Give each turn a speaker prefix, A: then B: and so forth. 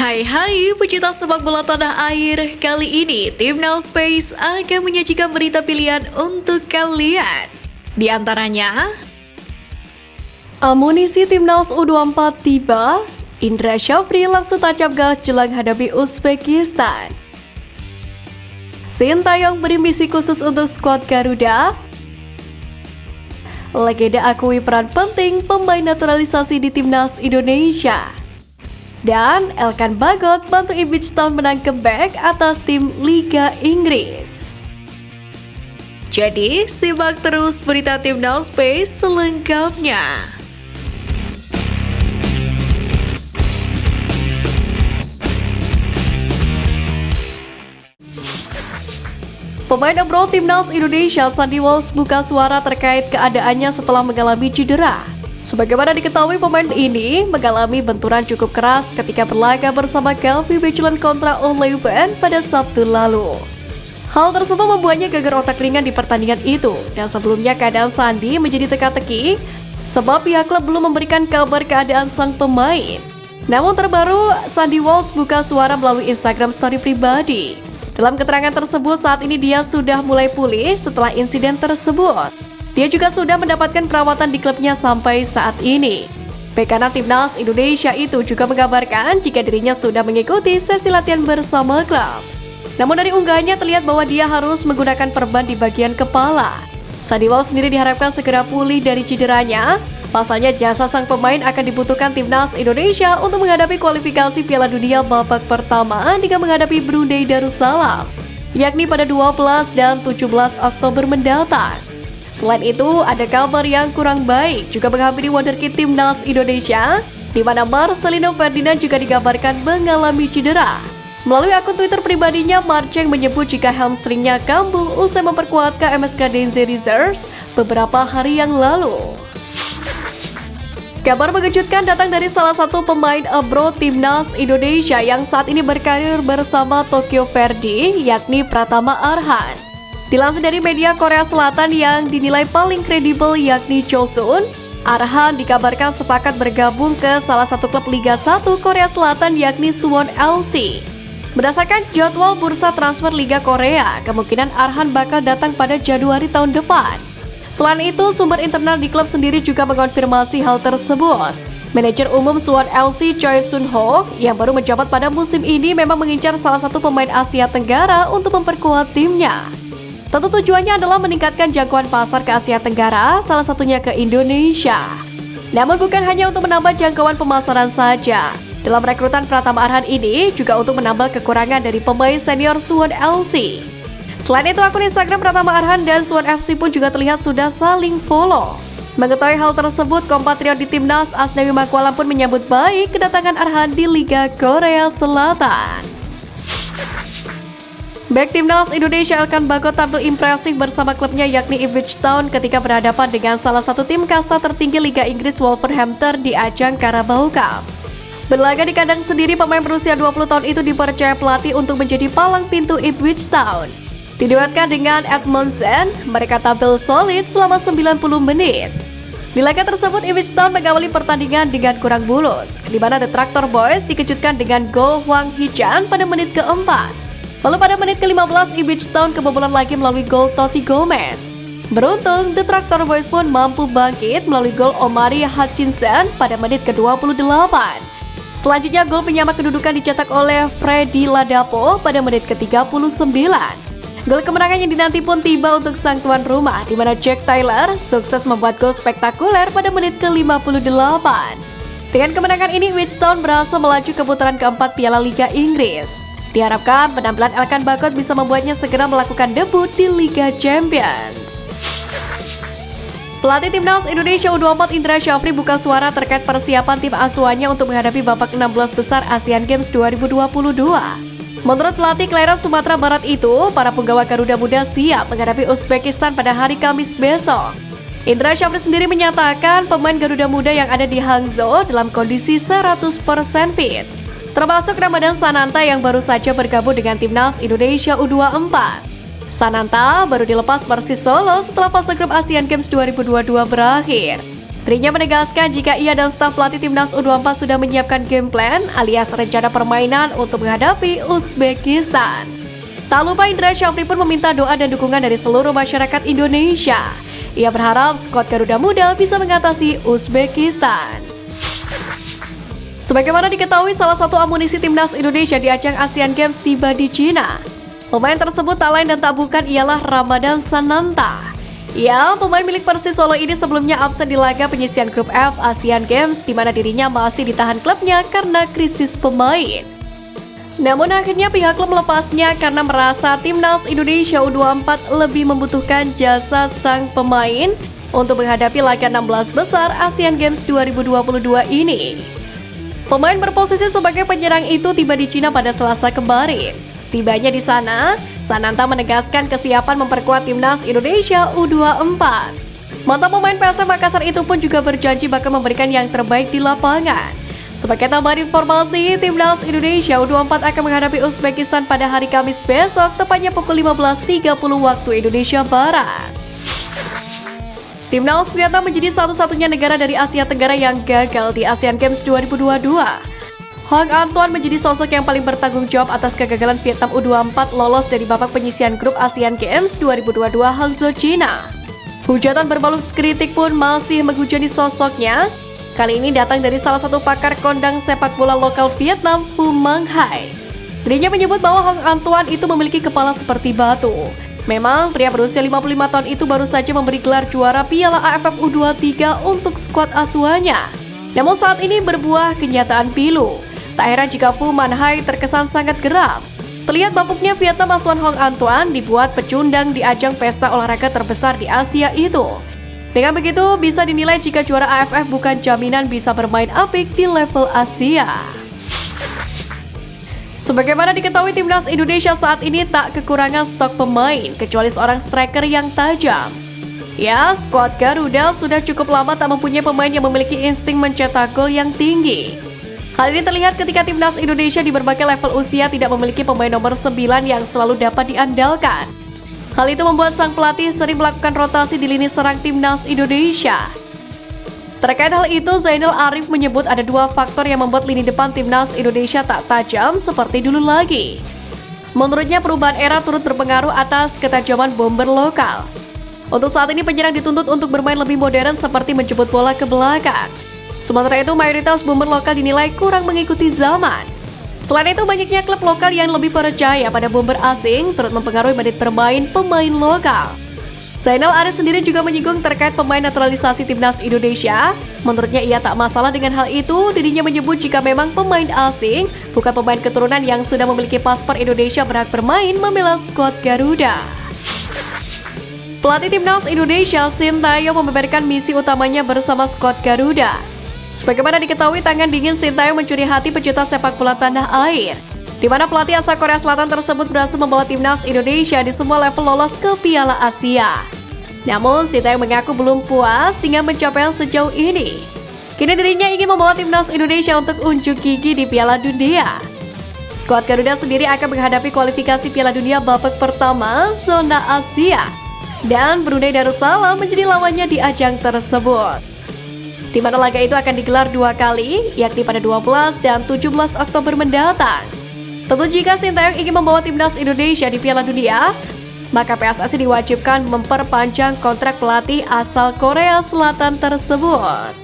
A: Hai pecinta sepak bola tanah air. Kali ini Timnas Space akan menyajikan berita pilihan untuk kalian. Di antaranya, amunisi Timnas U24 tiba, Indra Syafri langsung tancap gas jelang hadapi Uzbekistan. Sintayong beri misi khusus untuk skuad Garuda. Legenda akui peran penting pemain naturalisasi di Timnas Indonesia. Dan Elkan Bagot bantu Ipswich Town menang comeback atas tim Liga Inggris. Jadi, simak terus berita Timnas Space selengkapnya. Pemain abroad Timnas Indonesia Sandy Walsh buka suara terkait keadaannya setelah mengalami cedera. Sebagaimana diketahui, pemain ini mengalami benturan cukup keras ketika berlaga bersama Calvi Bechulan kontra O'Leven pada Sabtu lalu. Hal tersebut membuatnya gegar otak ringan di pertandingan itu, dan sebelumnya keadaan Sandy menjadi teka-teki sebab pihak klub belum memberikan kabar keadaan sang pemain. Namun terbaru, Sandy Walsh buka suara melalui Instagram story pribadi. Dalam keterangan tersebut, saat ini dia sudah mulai pulih setelah insiden tersebut. Dia juga sudah mendapatkan perawatan di klubnya sampai saat ini. Bek kanan Timnas Indonesia itu juga mengabarkan jika dirinya sudah mengikuti sesi latihan bersama klub. Namun dari unggahannya terlihat bahwa dia harus menggunakan perban di bagian kepala. Sandy Walsh sendiri diharapkan segera pulih dari cederanya. Pasalnya jasa sang pemain akan dibutuhkan Timnas Indonesia untuk menghadapi kualifikasi Piala Dunia babak pertama dengan menghadapi Brunei Darussalam, yakni pada 12 dan 17 Oktober mendatang. Selain itu, ada kabar yang kurang baik juga menghampiri wonderkid Timnas Indonesia, di mana Marcelino Ferdinand juga dikabarkan mengalami cedera. Melalui akun Twitter pribadinya, Marceng menyebut jika hamstringnya kambuh usai memperkuat KMSK Denze Reserves beberapa hari yang lalu. Kabar mengejutkan datang dari salah satu pemain abroad Timnas Indonesia yang saat ini berkarir bersama Tokyo Verdy, yakni Pratama Arhan. Dilansir dari media Korea Selatan yang dinilai paling kredibel yakni Chosun, Arhan dikabarkan sepakat bergabung ke salah satu klub Liga 1 Korea Selatan yakni Suwon FC. Berdasarkan jadwal bursa transfer Liga Korea, kemungkinan Arhan bakal datang pada Januari tahun depan. Selain itu, sumber internal di klub sendiri juga mengonfirmasi hal tersebut. Manajer umum Suwon FC Choi Sun Ho yang baru menjabat pada musim ini memang mengincar salah satu pemain Asia Tenggara untuk memperkuat timnya. Tentu tujuannya adalah meningkatkan jangkauan pasar ke Asia Tenggara, salah satunya ke Indonesia. Namun bukan hanya untuk menambah jangkauan pemasaran saja. Dalam rekrutan Pratama Arhan ini juga untuk menambah kekurangan dari pemain senior Suwon FC. Selain itu, akun Instagram Pratama Arhan dan Suwon FC pun juga terlihat sudah saling follow. Mengetahui hal tersebut, kompatriot di Timnas Asnawi Mangkualam pun menyambut baik kedatangan Arhan di Liga Korea Selatan. Bek Timnas Indonesia Elkan Bagot tampil impresif bersama klubnya yakni Ipswich Town ketika berhadapan dengan salah satu tim kasta tertinggi Liga Inggris Wolverhampton di ajang Carabao Cup. Berlaga di kandang sendiri, pemain berusia 20 tahun itu dipercaya pelatih untuk menjadi palang pintu Ipswich Town. Diduetkan dengan Edmondson, mereka tampil solid selama 90 menit. Di laga tersebut, Ipswich Town mengawali pertandingan dengan kurang mulus, di mana The Tractor Boys dikejutkan dengan gol Hwang Hee-chan pada menit keempat. Lalu pada menit ke-15, Ipswich Town kebobolan lagi melalui gol Totti Gomez. Beruntung, The Tractor Boys pun mampu bangkit melalui gol Omari Hutchinson pada menit ke-28. Selanjutnya, gol penyama kedudukan dicetak oleh Freddy Ladapo pada menit ke-39. Gol kemenangan yang dinanti pun tiba untuk sang tuan rumah, di mana Jack Taylor sukses membuat gol spektakuler pada menit ke-58. Dengan kemenangan ini, Ipswich Town berhasil melaju ke putaran keempat Piala Liga Inggris. Diharapkan penampilan Elkan Bagot bisa membuatnya segera melakukan debut di Liga Champions. Pelatih Timnas Indonesia U24 Indra Syafri buka suara terkait persiapan tim asuhannya untuk menghadapi babak 16 besar Asian Games 2022. Menurut pelatih kelahiran Sumatera Barat itu, para punggawa Garuda Muda siap menghadapi Uzbekistan pada hari Kamis besok. Indra Syafri sendiri menyatakan pemain Garuda Muda yang ada di Hangzhou dalam kondisi 100% fit, termasuk Ramadan Sananta yang baru saja bergabung dengan Timnas Indonesia U24. Sananta baru dilepas Persis Solo setelah fase grup Asian Games 2022 berakhir. Dirinya menegaskan jika ia dan staf pelatih timnas U24 sudah menyiapkan game plan alias rencana permainan untuk menghadapi Uzbekistan. Tak lupa Indra Syafri pun meminta doa dan dukungan dari seluruh masyarakat Indonesia. Ia berharap skuad Garuda Muda bisa mengatasi Uzbekistan. Sebagaimana diketahui, salah satu amunisi timnas Indonesia di ajang Asian Games tiba di Cina. Pemain tersebut tak lain dan tak bukan ialah Ramadan Sananta. Ya, pemain milik Persis Solo ini sebelumnya absen di laga penyisian grup F Asian Games di mana dirinya masih ditahan klubnya karena krisis pemain. Namun akhirnya pihak klub melepasnya karena merasa timnas Indonesia U24 lebih membutuhkan jasa sang pemain untuk menghadapi laga 16 besar Asian Games 2022 ini. Pemain berposisi sebagai penyerang itu tiba di Cina pada Selasa kemarin. Setibanya di sana, Sananta menegaskan kesiapan memperkuat timnas Indonesia U24. Mantan pemain PSM Makassar itu pun juga berjanji bakal memberikan yang terbaik di lapangan. Sebagai tambahan informasi, timnas Indonesia U24 akan menghadapi Uzbekistan pada hari Kamis besok, tepatnya pukul 15.30 waktu Indonesia Barat. Timnas Vietnam menjadi satu-satunya negara dari Asia Tenggara yang gagal di Asian Games 2022. Hang Antoine menjadi sosok yang paling bertanggung jawab atas kegagalan Vietnam U24 lolos dari babak penyisian grup Asian Games 2022 Hangzhou, China. Hujatan berbalut kritik pun masih menghujani sosoknya. Kali ini datang dari salah satu pakar kondang sepak bola lokal Vietnam, Phu Mang Hai. Dirinya menyebut bahwa Hang Antoine itu memiliki kepala seperti batu. Memang pria berusia 55 tahun itu baru saja memberi gelar juara Piala AFF U23 untuk skuad asuhannya. Namun saat ini berbuah kenyataan pilu. Tak heran jika Phu Mang Hai terkesan sangat geram. Terlihat bapuknya Vietnam asuhan Hang Antoine dibuat pecundang di ajang pesta olahraga terbesar di Asia itu. Dengan begitu, bisa dinilai jika juara AFF bukan jaminan bisa bermain apik di level Asia. Sebagaimana diketahui, timnas Indonesia saat ini tak kekurangan stok pemain, kecuali seorang striker yang tajam. Ya, skuad Garuda sudah cukup lama tak mempunyai pemain yang memiliki insting mencetak gol yang tinggi. Hal ini terlihat ketika timnas Indonesia di berbagai level usia tidak memiliki pemain nomor 9 yang selalu dapat diandalkan. Hal itu membuat sang pelatih sering melakukan rotasi di lini serang timnas Indonesia. Terkait hal itu, Zainal Arif menyebut ada dua faktor yang membuat lini depan timnas Indonesia tak tajam seperti dulu lagi. Menurutnya, perubahan era turut berpengaruh atas ketajaman bomber lokal. Untuk saat ini, penyerang dituntut untuk bermain lebih modern seperti menjemput bola ke belakang. Sementara itu, mayoritas bomber lokal dinilai kurang mengikuti zaman. Selain itu, banyaknya klub lokal yang lebih percaya pada bomber asing turut mempengaruhi menit bermain pemain lokal. Zainal Arif sendiri juga menyinggung terkait pemain naturalisasi timnas Indonesia. Menurutnya ia tak masalah dengan hal itu. Dirinya menyebut jika memang pemain asing bukan pemain keturunan yang sudah memiliki paspor Indonesia berhak bermain membela skuad Garuda. Pelatih timnas Indonesia Sintayong membeberkan misi utamanya bersama skuad Garuda. Sebagaimana diketahui, tangan dingin Sintayong mencuri hati pecinta sepak bola tanah air, di mana pelatih asal Korea Selatan tersebut berhasil membawa timnas Indonesia di semua level lolos ke Piala Asia. Namun, Sintayong mengaku belum puas dengan pencapaian sejauh ini. Kini dirinya ingin membawa timnas Indonesia untuk unjuk gigi di Piala Dunia. Skuad Garuda sendiri akan menghadapi kualifikasi Piala Dunia babak pertama zona Asia, dan Brunei Darussalam menjadi lawannya di ajang tersebut, di mana laga itu akan digelar 2 kali, yakni pada 12 dan 17 Oktober mendatang. Tentu jika Sintayong ingin membawa timnas Indonesia di Piala Dunia, maka PSSI diwajibkan memperpanjang kontrak pelatih asal Korea Selatan tersebut.